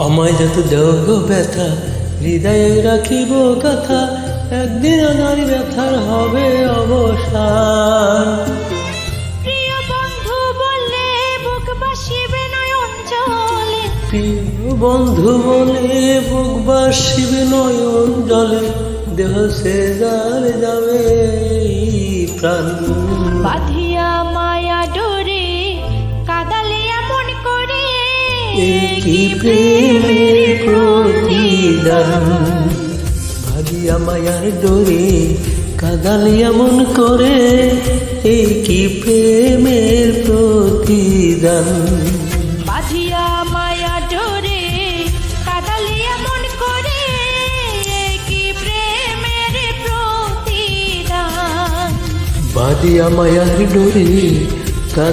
আমায় যত দেও গো ব্যথা, হৃদয়ে রাখিব কথা, একদিন আমার ব্যথার হবে অবসান। প্রিয় বন্ধু বললে বুক বাসিবে নয়ন জলে, প্রিয় বন্ধু বলে বুক বাসিবে নয়ন জলে, দেহ সে যার যাবে এই প্রাণ। বাঁধিয়া মায়া ডোরে কাদালে এমন করে, কি প্রেমের প্রতিদান। ভাগিয়া মায়ার ডোরে কাদালি এমন করে, এই কি প্রেমের প্রতিদান। বাঁধিয়া মায়া ডোরে কাদালে এমন করে, কি প্রেমের প্রতিদান। বাদিয়া মায়ার ডোরে কাদা